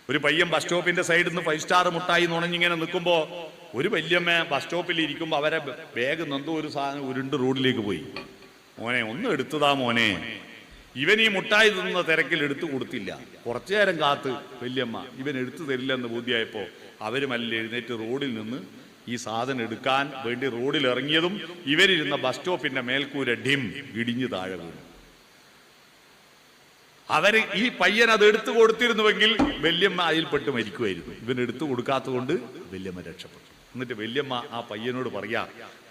ഒരു പയ്യൻ ബസ് സ്റ്റോപ്പിന്റെ സൈഡിൽ നിന്ന് 5 സ്റ്റാർ മുട്ടായി നുണഞ്ഞിങ്ങനെ നിൽക്കുമ്പോൾ ഒരു വല്യമ്മ ബസ് സ്റ്റോപ്പിൽ ഇരിക്കുമ്പോൾ അവരെ ബാഗ് നൊന്തോ ഒരു സാധനം ഉരുണ്ട് റോഡിലേക്ക് പോയി. മോനെ ഒന്ന് എടുത്തതാ മോനെ. ഇവൻ ഈ മുട്ടായി തിന്ന തിരക്കിൽ എടുത്തു കൊടുത്തില്ല. കുറച്ചു നേരം കാത്ത് വല്യമ്മ ഇവൻ എടുത്തു തരില്ലെന്ന് ബോധ്യമായപ്പോൾ അവര് മല്ല എഴുന്നേറ്റ് റോഡിൽ നിന്ന് ഈ സാധനം എടുക്കാൻ വേണ്ടി റോഡിൽ ഇറങ്ങിയതും ഇവരിരുന്ന ബസ് സ്റ്റോപ്പിന്റെ മേൽക്കൂര ഡിം ഇടിഞ്ഞു താഴെ വീണു. അവര് ഈ പയ്യൻ അത് എടുത്തു കൊടുത്തിരുന്നുവെങ്കിൽ വല്യമ്മ അതിൽപ്പെട്ട് മരിക്കുമായിരുന്നു. ഇവൻ എടുത്തു കൊടുക്കാത്തത് കൊണ്ട് വല്യമ്മ രക്ഷപ്പെട്ടു. എന്നിട്ട് വല്യമ്മ ആ പയ്യനോട് പറയാ,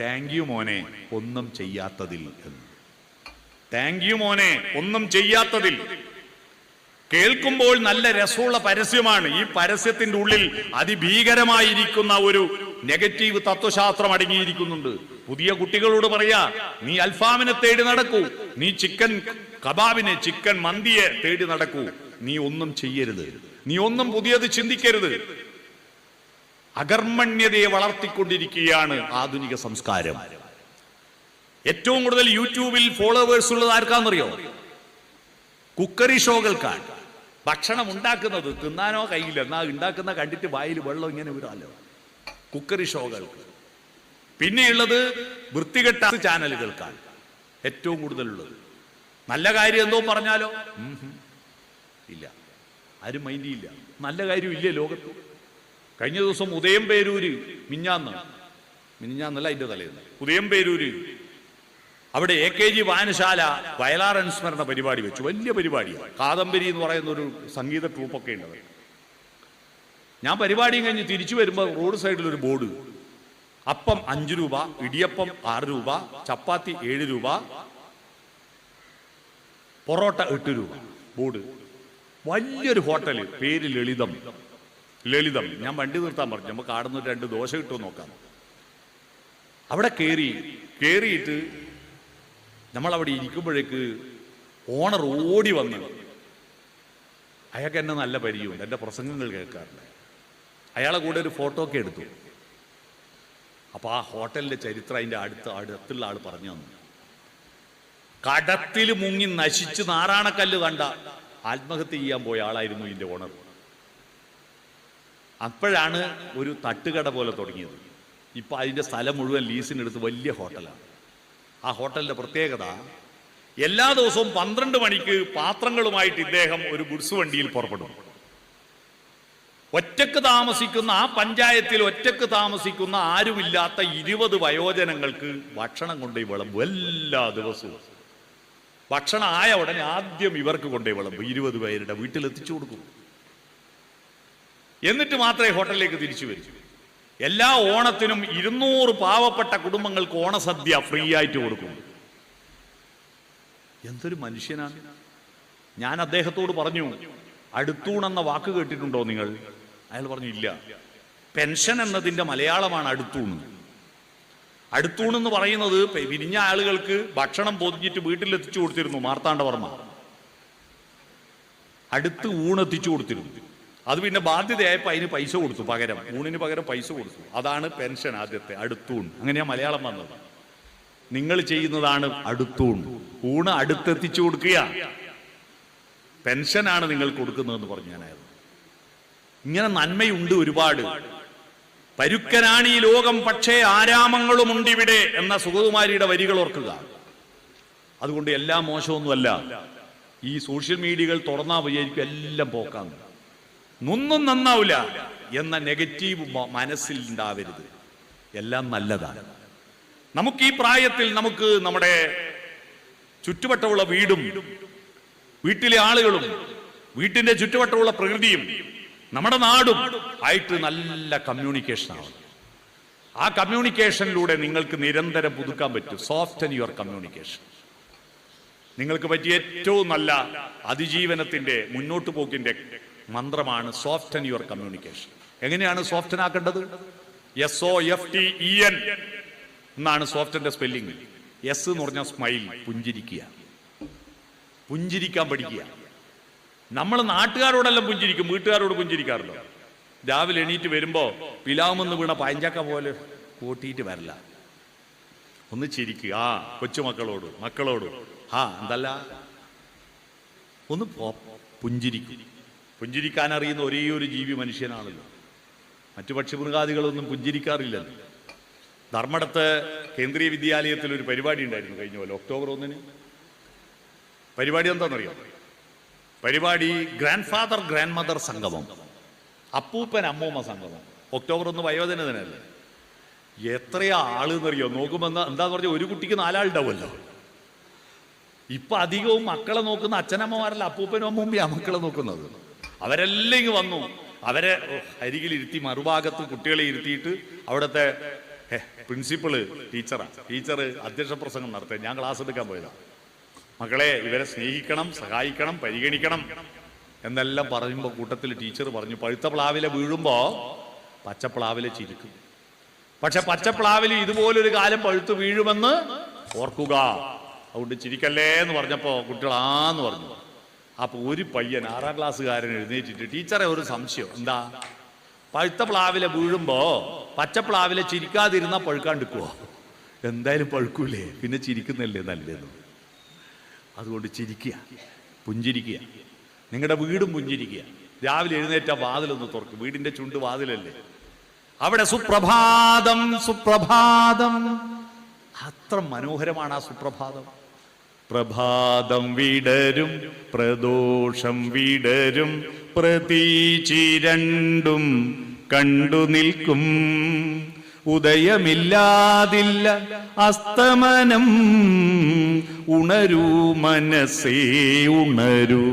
താങ്ക് യു മോനെ ഒന്നും ചെയ്യാത്തതിൽ എന്ന്. താങ്ക് യു മോനെ ഒന്നും ചെയ്യാത്തതിൽ. കേൾക്കുമ്പോൾ നല്ല രസമുള്ള പരസ്യമാണ്. ഈ പരസ്യത്തിന്റെ ഉള്ളിൽ അതിഭീകരമായിരിക്കുന്ന ഒരു നെഗറ്റീവ് തത്വശാസ്ത്രം അടങ്ങിയിരിക്കുന്നുണ്ട്. പുതിയ കുട്ടികളോട് പറയാ, നീ അൽഫാമിനെ തേടി നടക്കൂ, നീ ചിക്കൻ കബാബിനെ ചിക്കൻ മന്തിയെ തേടി നടക്കൂ, നീ ഒന്നും ചെയ്യരുത്, നീ ഒന്നും പുതിയത് ചിന്തിക്കരുത്. അകർമ്മണ്യതയെ വളർത്തിക്കൊണ്ടിരിക്കുകയാണ് ആധുനിക സംസ്കാരം. ഏറ്റവും കൂടുതൽ യൂട്യൂബിൽ ഫോളോവേഴ്സ് ഉള്ളത് ആർക്കാന്നറിയോ? കുക്കറി ഷോകൾക്കാണ്. ഭക്ഷണം ഉണ്ടാക്കുന്നത് തിന്നാനോ കയ്യില്ല, എന്നാ ഉണ്ടാക്കുന്ന കണ്ടിട്ട് വായിൽ വെള്ളം ഇങ്ങനെ വിടാലോ. കുക്കറി ഷോകൾക്ക്. പിന്നെയുള്ളത് വൃത്തികെട്ട ചാനലുകൾക്കാണ് ഏറ്റവും കൂടുതലുള്ളത്. നല്ല കാര്യം എന്തോ പറഞ്ഞാലോ ഇല്ല, ആരും മൈൻഡിയില്ല. നല്ല കാര്യം ഇല്ലേ ലോകത്ത്. കഴിഞ്ഞ ദിവസം ഉദയംപേരൂര് മിനിഞ്ഞാന്നല്ല അതിന്റെ തലേന്ന് ഉദയംപേരൂര് അവിടെ AKG വായനശാല വയലാർ അനുസ്മരണ പരിപാടി വെച്ചു. വലിയ പരിപാടിയാണ്. കാദംബരി എന്ന് പറയുന്ന ഒരു സംഗീത ട്രൂപ്പൊക്കെ ഉണ്ട്. ഞാൻ പരിപാടിയും കഴിഞ്ഞ് തിരിച്ചു വരുമ്പോൾ റോഡ് സൈഡിൽ ഒരു ബോർഡ്, അപ്പം 5 രൂപ, ഇടിയപ്പം 6 രൂപ, ചപ്പാത്തി 7 രൂപ, പൊറോട്ട 8 രൂപ. ബോർഡ്. വലിയൊരു ഹോട്ടല്, പേര് ലളിതം. ഞാൻ വണ്ടി നിർത്താൻ പറഞ്ഞു. നമുക്ക് ആടുന്ന 2 ദോശ കിട്ടുമോ നോക്കാം. അവിടെ കേറിയിട്ട് നമ്മളവിടെ ഇരിക്കുമ്പോഴേക്ക് ഓണർ ഓടി വന്ന്, അയാൾക്ക് എന്നെ നല്ല പരിചയമുണ്ട്, എൻ്റെ പ്രസംഗങ്ങൾ കേൾക്കാറുണ്ട്. അയാളെ കൂടെ ഒരു ഫോട്ടോ ഒക്കെ എടുത്തു. അപ്പൊ ആ ഹോട്ടലിന്റെ ചരിത്രം അതിന്റെ അടുത്തുള്ള ആൾ പറഞ്ഞു തന്നു. കടത്തിൽ മുങ്ങി നശിച്ച് നാറാണക്കല്ല് കണ്ട ആത്മഹത്യ ചെയ്യാൻ പോയ ആളായിരുന്നു ഇതിന്റെ ഓണർ. അപ്പോഴാണ് ഒരു തട്ടുകട പോലെ തുടങ്ങിയത്. ഇപ്പൊ അതിന്റെ സ്ഥലം മുഴുവൻ ലീസിനെടുത്ത് വലിയ ഹോട്ടലാണ്. ആ ഹോട്ടലിന്റെ പ്രത്യേകത, എല്ലാ ദിവസവും 12 മണിക്ക് പാത്രങ്ങളുമായിട്ട് ഇദ്ദേഹം ഒരു ഗുഡ്സ് വണ്ടിയിൽ പുറപ്പെടും. ഒറ്റക്ക് താമസിക്കുന്ന ആ പഞ്ചായത്തിൽ ഒറ്റക്ക് താമസിക്കുന്ന ആരുമില്ലാത്ത 20 വയോജനങ്ങൾക്ക് ഭക്ഷണം കൊണ്ടുപോയി വിളമ്പും. എല്ലാ ദിവസവും ഭക്ഷണം ആയ ഉടനെ ആദ്യം ഇവർക്ക് കൊണ്ടുപോയി വിളമ്പും. 20 പേരുടെ വീട്ടിലെത്തിച്ചു കൊടുക്കും. എന്നിട്ട് മാത്രമേ ഹോട്ടലിലേക്ക് തിരിച്ചു വരൂ. എല്ലാ ഓണത്തിനും 200 പാവപ്പെട്ട കുടുംബങ്ങൾക്ക് ഓണസദ്യ ഫ്രീ ആയിട്ട് കൊടുക്കും. എന്തൊരു മനുഷ്യനാണ്. ഞാൻ അദ്ദേഹത്തോട് പറഞ്ഞു, അടുത്തൂണെന്ന വാക്ക് കേട്ടിട്ടുണ്ടോ നിങ്ങൾ? അയാൾ പറഞ്ഞു ഇല്ല. പെൻഷൻ എന്നതിന്റെ മലയാളമാണ് അടുത്തൂണ്. അടുത്തൂണെന്ന് പറയുന്നത് വിരിഞ്ഞ ആളുകൾക്ക് ഭക്ഷണം പൊതിഞ്ഞിട്ട് വീട്ടിലെത്തിച്ചു കൊടുത്തിരുന്നു മാർത്താണ്ഡവർമ്മ. അടുത്ത് ഊണെത്തിച്ചു കൊടുത്തിരുന്നു. അത് പിന്നെ ബാധ്യതയായപ്പോൾ അതിന് പൈസ കൊടുത്തു, പകരം ഊണിന് പകരം പൈസ കൊടുത്തു. അതാണ് പെൻഷൻ. ആദ്യത്തെ അടുത്തൂൺ, അങ്ങനെയാ മലയാളം വന്നത്. നിങ്ങൾ ചെയ്യുന്നതാണ് അടുത്തൂൺ. ഊണ് അടുത്തെത്തിച്ചു കൊടുക്കുക, പെൻഷനാണ് നിങ്ങൾ കൊടുക്കുന്നതെന്ന് പറഞ്ഞു ഞാനായിരുന്നു. ഇങ്ങനെ നന്മയുണ്ട് ഒരുപാട്. പരുക്കനാണ് ഈ ലോകം, പക്ഷേ ആരാമങ്ങളുമുണ്ട് ഇവിടെ എന്ന സുഗതകുമാരിയുടെ വരികൾ ഓർക്കുക. അതുകൊണ്ട് എല്ലാം മോശമൊന്നുമല്ല. ഈ സോഷ്യൽ മീഡിയകൾ തുറന്നാ വിചാരിക്കും എല്ലാം പോക്കാന്ന്, ഒന്നും നന്നാവില്ല എന്ന നെഗറ്റീവ് മനസ്സിൽ ഉണ്ടാവരുത്. എല്ലാം നല്ലതാണ്. നമുക്ക് ഈ പ്രായത്തിൽ നമുക്ക് നമ്മുടെ ചുറ്റുവട്ടമുള്ള വീടും വീട്ടിലെ ആളുകളും വീട്ടിന്റെ ചുറ്റുവട്ടമുള്ള പ്രകൃതിയും നമ്മുടെ നാടും ആയിട്ട് നല്ല കമ്മ്യൂണിക്കേഷൻ ആണ്. ആ കമ്മ്യൂണിക്കേഷനിലൂടെ നിങ്ങൾക്ക് നിരന്തരം പുതുക്കാൻ പറ്റും. Soften your communication. നിങ്ങൾക്ക് പറ്റിയ ഏറ്റവും നല്ല അതിജീവനത്തിന്റെ മുന്നോട്ട് പോക്കിന്റെ മന്ത്രമാണ് സോഫ്റ്റൻ യുവർ കമ്മ്യൂണിക്കേഷൻ. എങ്ങനെയാണ് സോഫ്റ്റൻ ആക്കേണ്ടത്? SOFTEN എന്നാണ് സോഫ്റ്റന്റെ സ്പെല്ലിംഗ്. എസ് എന്ന് പറഞ്ഞാൽ സ്മൈൽ, പുഞ്ചിരിക്കുക. പുഞ്ചിരിക്കാൻ പഠിക്കുക. നമ്മൾ നാട്ടുകാരോടെല്ലാം പുഞ്ചിരിക്കും, വീട്ടുകാരോട് പുഞ്ചിരിക്കാറില്ല. രാവിലെ എണീറ്റ് വരുമ്പോ പിലാമെന്ന് വീണ പയഞ്ചക്ക പോലെ കൂട്ടിയിട്ട് വരില്ല. ഒന്ന് ചിരിക്കുക. മക്കളോട് എന്തല്ല ഒന്ന് പുഞ്ചിരിക്കും. പുഞ്ചിരിക്കാൻ അറിയുന്ന ഒരേ ഒരു ജീവി മനുഷ്യനാണല്ലോ. മറ്റു പക്ഷിമൃഗാദികളൊന്നും പുഞ്ചിരിക്കാറില്ലല്ലോ. ധർമ്മടത്ത് കേന്ദ്രീയ വിദ്യാലയത്തിൽ ഒരു പരിപാടി ഉണ്ടായിരുന്നു കഴിഞ്ഞ പോലെ ഒക്ടോബർ 1-ന്. പരിപാടി എന്താണെന്നറിയാം? പരിപാടി ഗ്രാൻഡ് ഫാദർ ഗ്രാൻഡ് മദർ സംഗമം, അപ്പൂപ്പൻ അമ്മൂമ്മ സംഗമം. ഒക്ടോബർ 1 വയോജന ദിനമല്ലേ? എത്രയാ ആള് എന്നറിയോ? നോക്കുമ്പോൾ എന്താന്ന് പറഞ്ഞാൽ ഒരു കുട്ടിക്ക് 4 ആളുണ്ടാവുമല്ലോ. ഇപ്പൊ അധികവും മക്കളെ നോക്കുന്ന അച്ഛനമ്മമാരല്ല, അപ്പൂപ്പനും അമ്മൂമ്മയാ മക്കളെ നോക്കുന്നത്. അവരെല്ലാം ഇങ്ങ് വന്നു. അവരെ അരികിലിരുത്തി മറുഭാഗത്ത് കുട്ടികളെ ഇരുത്തിയിട്ട് അവിടുത്തെ പ്രിൻസിപ്പള് ടീച്ചർ അധ്യക്ഷ പ്രസംഗം നടത്തുക. ഞാൻ ക്ലാസ് എടുക്കാൻ പോയതാ. മക്കളെ, ഇവരെ സ്നേഹിക്കണം, സഹായിക്കണം, പരിഗണിക്കണം എന്നെല്ലാം പറയുമ്പോൾ കൂട്ടത്തിൽ ടീച്ചർ പറഞ്ഞു, പഴുത്ത പ്ലാവിലെ വീഴുമ്പോ പച്ചപ്ലാവിലെ ചിരിക്കും. പക്ഷെ പച്ചപ്ലാവില് ഇതുപോലൊരു കാലം പഴുത്ത് വീഴുമെന്ന് ഓർക്കുക, അതുകൊണ്ട് ചിരിക്കല്ലേ എന്ന് പറഞ്ഞപ്പോ കുട്ടികളാന്ന് പറഞ്ഞു. അപ്പൊ ഒരു പയ്യൻ 6ാം ക്ലാസ്സുകാരൻ എഴുന്നേറ്റിട്ട്, ടീച്ചറെ ഒരു സംശയം, എന്താ? പഴുത്ത പ്ലാവിലെ വീഴുമ്പോ പച്ചപ്ലാവിലെ ചിരിക്കാതിരുന്നാ പഴുക്കാണ്ടിക്കുവോ? എന്തായാലും പഴുക്കൂലേ, പിന്നെ ചിരിക്കുന്നല്ലേ നല്ലത്. അതുകൊണ്ട് ചിരിക്കുക, പുഞ്ചിരിക്കുക. നിങ്ങളുടെ വീടും പുഞ്ചിരിക്കുക. രാവിലെ എഴുന്നേറ്റ വാതിലൊന്ന് തുറക്കും. വീടിന്റെ ചുണ്ട് വാതിലല്ലേ, അവിടെ സുപ്രഭാതം സുപ്രഭാതം. അത്ര മനോഹരമാണ് ആ സുപ്രഭാതം. പ്രഭാതം വിടരും പ്രദോഷം വിടരും പ്രതീചി രണ്ടും കണ്ടു നിൽക്കും. ഉദയമില്ലാതില്ല അസ്തമനം, ഉണരൂ മനസ്സേ ഉണരൂ.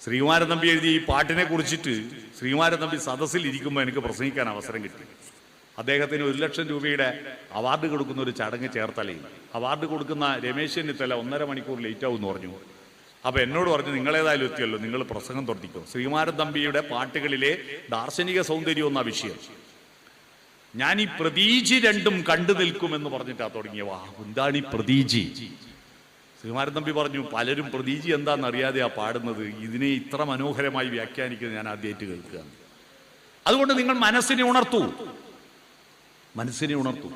ശ്രീകുമാരൻ തമ്പി എഴുതി ഈ പാട്ടിനെ കുറിച്ചിട്ട് ശ്രീകുമാരൻ തമ്പി സദസ്സിൽ ഇരിക്കുമ്പോൾ എനിക്ക് പ്രസംഗിക്കാൻ അവസരം കിട്ടി. അദ്ദേഹത്തിന് 1 ലക്ഷം രൂപയുടെ അവാർഡ് കൊടുക്കുന്ന ഒരു ചടങ്ങ് ചേർത്തലയിൽ. അവാർഡ് കൊടുക്കുന്ന രമേശ് ചെന്നിത്തല 1.5 മണിക്കൂർ ലേറ്റ് ആവും എന്ന് പറഞ്ഞു. അപ്പൊ എന്നോട് പറഞ്ഞു, നിങ്ങളേതായാലും എത്തിയല്ലോ, നിങ്ങൾ പ്രസംഗം തുടങ്ങിക്കോ. ശ്രീകുമാരൻ തമ്പിയുടെ പാട്ടുകളിലെ ദാർശനിക സൗന്ദര്യം എന്ന വിഷയം. ഞാൻ ഈ പ്രതീചി രണ്ടും കണ്ടു നിൽക്കുമെന്ന് പറഞ്ഞിട്ടാ തുടങ്ങിയ. വാ, എന്താണ് ഈ പ്രതീചി? ശ്രീകുമാരൻ തമ്പി പറഞ്ഞു, പലരും പ്രതീചി എന്താണെന്ന് അറിയാതെയാ പാടുന്നത്. ഇതിനെ ഇത്ര മനോഹരമായി വ്യാഖ്യാനിക്കുന്നത് ഞാൻ ആദ്യമായിട്ട് കേൾക്കുക. അതുകൊണ്ട് നിങ്ങൾ മനസ്സിനെ ഉണർത്തൂ, മനസ്സിനെ ഉണർത്തൂ.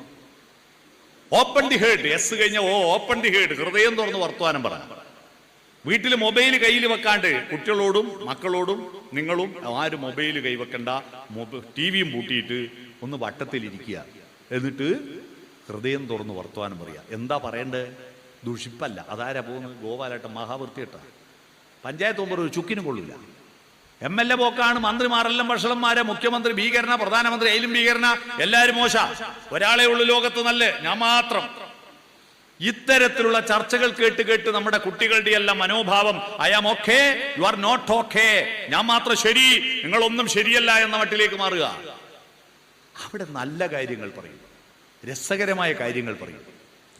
Open the heart. എസ് കഴിഞ്ഞ ഓപ്പൺ ദി ഹേർട്ട്. ഹൃദയം തുറന്ന് വർത്തമാനം പറ. വീട്ടിൽ മൊബൈൽ കയ്യിൽ വെക്കാണ്ട് കുട്ടികളോടും മക്കളോടും നിങ്ങളും ആരും മൊബൈൽ കൈവെക്കണ്ട. ടിവിയും പൂട്ടിയിട്ട് ഒന്ന് വട്ടത്തിലിരിക്കുക. എന്നിട്ട് ഹൃദയം തുറന്ന് വർത്തമാനം പറയുക. എന്താ പറയണ്ടേ? ദുഷിപ്പല്ല. അതാരാ പോകുന്നത്? ഗോപാലേട്ടൻ മഹാവൃത്തിയേട്ട. പഞ്ചായത്ത് മെമ്പർ ഒരു ചുക്കിനും കൊള്ളില്ല. MLA പോക്കാണ്. മന്ത്രിമാരെല്ലാം ഭക്ഷണന്മാരെ, മുഖ്യമന്ത്രി ഭീകരന, പ്രധാനമന്ത്രി അതിലും ഭീകരന, എല്ലാവരും മോശ, ഒരാളെ ഉള്ളു ലോകത്ത് നല്ല, ഞാൻ മാത്രം. ഇത്തരത്തിലുള്ള ചർച്ചകൾ കേട്ട് കേട്ട് നമ്മുടെ കുട്ടികളുടെ എല്ലാം മനോഭാവം I am okay, you are not okay, ഞാൻ മാത്രം ശരി, നിങ്ങളൊന്നും ശരിയല്ല എന്ന മട്ടിലേക്ക് മാറുക. അവിടെ നല്ല കാര്യങ്ങൾ പറയും, രസകരമായ കാര്യങ്ങൾ പറയും,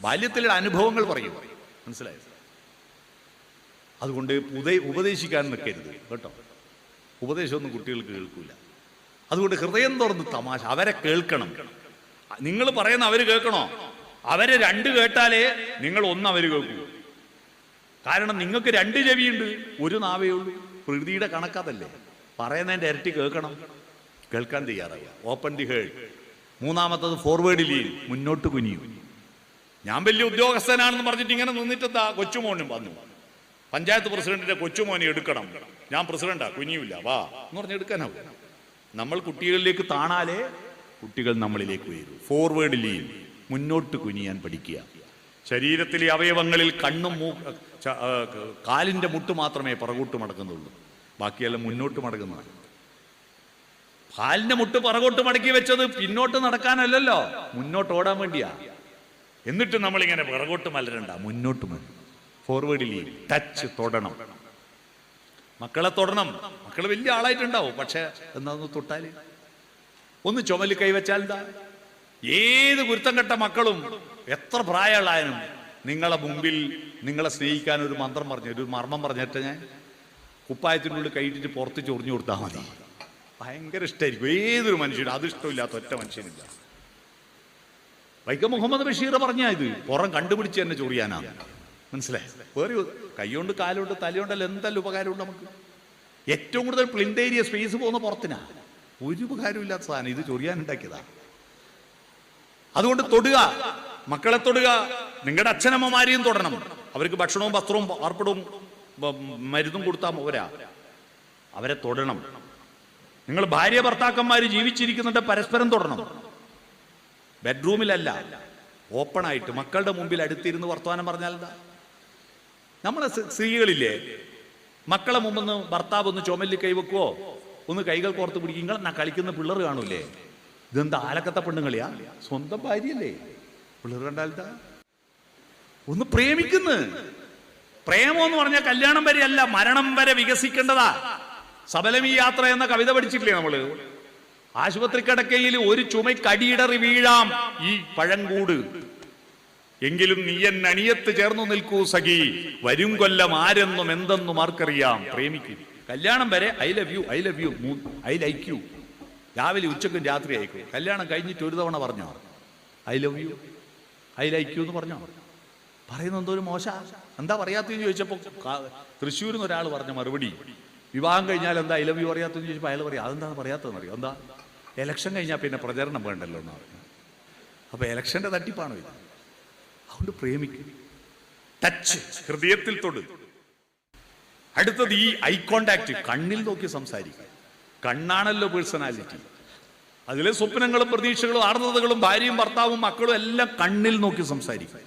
ബാല്യത്തിലുള്ള അനുഭവങ്ങൾ പറയും. മനസ്സിലായോ? അതുകൊണ്ട് ഉപദേശിക്കാൻ നിൽക്കരുത് കേട്ടോ. ഉപദേശമൊന്നും കുട്ടികൾക്ക് കേൾക്കൂല. അതുകൊണ്ട് ഹൃദയം തുറന്ന് തമാശ. അവരെ കേൾക്കണം. നിങ്ങൾ പറയുന്ന അവര് കേൾക്കണോ? അവരെ 2 കേട്ടാലേ നിങ്ങൾ 1 അവര് കേൾക്കൂ. കാരണം നിങ്ങൾക്ക് 2 ചെവിയുണ്ട്, 1 നാവേ ഉള്ളൂ. പ്രകൃതിയുടെ കണക്കതല്ലേ. പറയുന്നതിന്റെ ഇരട്ടി കേൾക്കണം. കേൾക്കാൻ തയ്യാറാവുക. Open the heart. 3ാമത്തത് ഫോർവേഡ് ലീൻ. മുന്നോട്ട് കുനിയും. ഞാൻ വലിയ ഉദ്യോഗസ്ഥനാണെന്ന് പറഞ്ഞിട്ട് ഇങ്ങനെ നിന്നിട്ടെന്താ? കൊച്ചുമോനും വന്നു. പഞ്ചായത്ത് പ്രസിഡന്റിന്റെ കൊച്ചുമോനെ എടുക്കണം. ഞാൻ പ്രസിഡന്റാ, കുനിയൂല, വാ എന്ന് പറഞ്ഞ് എടുക്കാനാവും. നമ്മൾ കുട്ടികളിലേക്ക് താണാലേ കുട്ടികൾ നമ്മളിലേക്ക് വരൂ. Forward lean. മുന്നോട്ട് കുനിയാൻ പഠിക്കുക. ശരീരത്തിലെ അവയവങ്ങളിൽ കണ്ണും കാലിന്റെ മുട്ട് മാത്രമേ പുറകോട്ട് മടക്കുന്നുള്ളൂ, ബാക്കിയെല്ലാം മുന്നോട്ട് മടക്കുന്നതാണ്. കാലിന്റെ മുട്ട് പുറകോട്ട് മടക്കി വെച്ചത് പിന്നോട്ട് നടക്കാനല്ലല്ലോ, മുന്നോട്ട് ഓടാൻ വേണ്ടിയാ. എന്നിട്ട് നമ്മളിങ്ങനെ പുറകോട്ട് മലരണ്ട, മുന്നോട്ട് മതി. Forward lean. ടച്ച്, തൊടണം. മക്കളെ തൊടണം. മക്കൾ വലിയ ആളായിട്ടുണ്ടാവും, പക്ഷെ എന്താന്ന് തൊട്ടാല്, ഒന്ന് ചുമല് കൈവച്ചാൽ എന്താ? ഏത് കുരുത്തം കെട്ട മക്കളും എത്ര പ്രായമുള്ളായാലും നിങ്ങളെ മുമ്പിൽ നിങ്ങളെ സ്നേഹിക്കാൻ ഒരു മന്ത്രം പറഞ്ഞു, ഒരു മർമ്മം പറഞ്ഞിട്ട് ഞാൻ കുപ്പായത്തിനുള്ളിൽ കൈയിട്ടിട്ട് പുറത്ത് ചൊറിഞ്ഞു കൊടുത്താൽ മതി. ഭയങ്കര ഇഷ്ടമായിരിക്കും ഏതൊരു മനുഷ്യനും. അത് ഇഷ്ടമില്ലാത്ത ഒറ്റ മനുഷ്യനില്ല. വൈക്കം മുഹമ്മദ് ബഷീർ പറഞ്ഞ ഇത് പുറം കണ്ടുപിടിച്ച് തന്നെ ചൊറിയാനാണ്. മനസ്സിലായി? വേറെ കൈകൊണ്ട് കാലുകൊണ്ട് തലയുണ്ടല്ലോ എന്തെല്ലാം ഉപകാരമുണ്ട് നമുക്ക്. ഏറ്റവും കൂടുതൽ പ്ലിന്റ് ഏരിയ സ്പേസ് പോകുന്ന പുറത്തിനാ. ഒരു ഉപകാരവും ഇല്ലാത്ത സാധനം ഇത് ചൊറിയാനുണ്ടാക്കിയതാണ്. അതുകൊണ്ട് തൊടുക, മക്കളെ തൊടുക. നിങ്ങളുടെ അച്ഛനമ്മമാരെയും തൊടണം. അവർക്ക് ഭക്ഷണവും വസ്ത്രവും പാർപ്പിടവും മരുന്നും കൊടുത്താൽ പോരാ. അവരെ തൊടണം. നിങ്ങൾ ഭാര്യ ഭർത്താക്കന്മാർ ജീവിച്ചിരിക്കുന്നുണ്ട്, പരസ്പരം തൊടണം. ബെഡ്റൂമിലല്ല, ഓപ്പണായിട്ട് മക്കളുടെ മുമ്പിൽ അടുത്തിരുന്ന് വർത്തമാനം പറഞ്ഞാൽ എന്താ? നമ്മളെ സ്ത്രീകളില്ലേ, മക്കളെ മുമ്പൊന്ന് ഭർത്താവ് ഒന്ന് ചുമലിൽ കൈവെക്കുവോ, ഒന്ന് കൈകൾ കോർത്ത് പിടിക്കും. നിങ്ങൾ കളിക്കുന്ന പിള്ളേർ കാണൂലേ? ഇതെന്താ ആലക്കത്തെ പെണ്ണുങ്ങളിയാ? സ്വന്തം ഭാര്യയല്ലേ? പിള്ളേർ കണ്ടാൽത്താ ഒന്ന് പ്രേമിക്കുന്നു. പ്രേമം എന്ന് പറഞ്ഞാൽ കല്യാണം വരെ അല്ല, മരണം വരെ വികസിക്കേണ്ടതാ. സബലമീ യാത്ര എന്ന കവിത പഠിച്ചിട്ടില്ലേ നമ്മള്? ആശുപത്രി കിടക്കയിൽ ഒരു ചുമക്കടിയിടറി വീഴാം ഈ പഴങ്കൂട്, എങ്കിലും നീയൻ അണിയത്ത് ചേർന്നു നിൽക്കൂ സഖി, വരും കൊല്ലം ആരെന്നും എന്തെന്നും ആർക്കറിയാം. പ്രേമിക്കും. കല്യാണം വരെ I love you, I love you, I like you, രാവിലെ ഉച്ചക്കും രാത്രി അയക്കും. കല്യാണം കഴിഞ്ഞിട്ട് ഒരു തവണ പറഞ്ഞോ I love you, I like you എന്ന് പറഞ്ഞോ? പറയുന്ന എന്തോ ഒരു മോശ. എന്താ പറയാത്തെന്ന് ചോദിച്ചപ്പോൾ തൃശ്ശൂരിൽ നിന്ന് ഒരാൾ പറഞ്ഞ മറുപടി, വിവാഹം കഴിഞ്ഞാൽ എന്താ ഐ ലവ് യു അറിയാത്തെന്ന് ചോദിച്ചപ്പോൾ അയാൾ പറയാം അതെന്താണ് പറയാത്തതെന്ന് അറിയാം. എന്താ? ഇലക്ഷൻ കഴിഞ്ഞാൽ പിന്നെ പ്രചരണം വേണ്ടല്ലോ എന്നാ പറഞ്ഞു. അപ്പൊ ഇലക്ഷന്റെ തട്ടിപ്പാണോ ഇത്? അതുകൊണ്ട് പ്രേമിക്കും. ടച്ച്, ഹൃദയത്തിൽ തൊട്. അടുത്തത് ഈ ഐ കോണ്ടാക്ട്, കണ്ണിൽ നോക്കി സംസാരിക്കുക. കണ്ണാണല്ലോ പേഴ്സണാലിറ്റി. അതിലെ സ്വപ്നങ്ങളും പ്രതീക്ഷകളും ആർദ്രതകളും ഭാര്യയും ഭർത്താവും മക്കളും എല്ലാം കണ്ണിൽ നോക്കി സംസാരിക്കുക.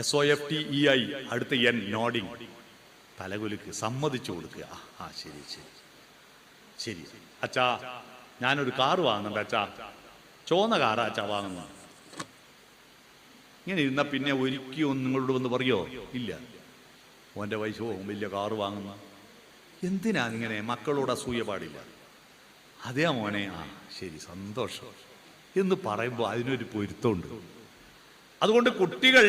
SOFTEI, അടുത്ത N, നോഡിങ്, തലകുലുക്ക്, സമ്മതിച്ചു കൊടുക്കുക. ആ ശരി ശരി ശരി അച്ഛാ, ഞാനൊരു കാറ് വാങ്ങുന്നുണ്ട് അച്ഛാ, ചുവന്ന കാറാ അച്ഛാ വാങ്ങുന്നത്. ഇങ്ങനെ ഇരുന്ന പിന്നെ ഒരിക്കലും നിങ്ങളോട് വന്ന് പറയോ? ഇല്ല, ഓൻ്റെ വയസ്സ് പോകും വലിയ കാറ് വാങ്ങുന്ന. എന്തിനാ ഇങ്ങനെ? മക്കളോട് അസൂയ പാടില്ല. അതേ മോനെ, ആ ശരി സന്തോഷം എന്ന് പറയുമ്പോൾ അതിനൊരു പൊരുത്തമുണ്ട്. അതുകൊണ്ട് കുട്ടികൾ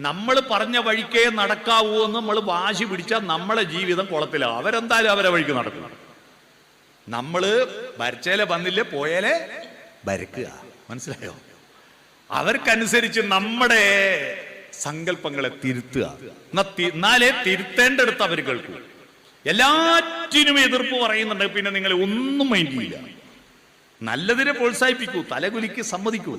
നമ്മൾ പറഞ്ഞ വഴിക്കേ നടക്കാവൂ എന്ന് നമ്മൾ വാശി പിടിച്ചാൽ നമ്മളെ ജീവിതം കുളത്തിലാവും. അവരെന്തായാലും അവരെ വഴിക്ക് നടക്കും. നമ്മള് വരച്ചേലെ വന്നില്ലേ, പോയാലേ വരക്കുക. മനസ്സിലായോ? അവർക്കനുസരിച്ച് നമ്മുടെ സങ്കല്പങ്ങളെ തിരുത്തുക. എന്നാലേ തിരുത്തേണ്ടടുത്ത് അവർ കേൾക്കൂ. എല്ലാറ്റിനും എതിർപ്പ് പറയുന്നുണ്ട്, പിന്നെ നിങ്ങളെ ഒന്നും മൈൻഡ് ചെയ്യില്ല. നല്ലതിനെ പ്രോത്സാഹിപ്പിക്കൂ, തലകുലിക്ക് സമ്മതിക്കൂ.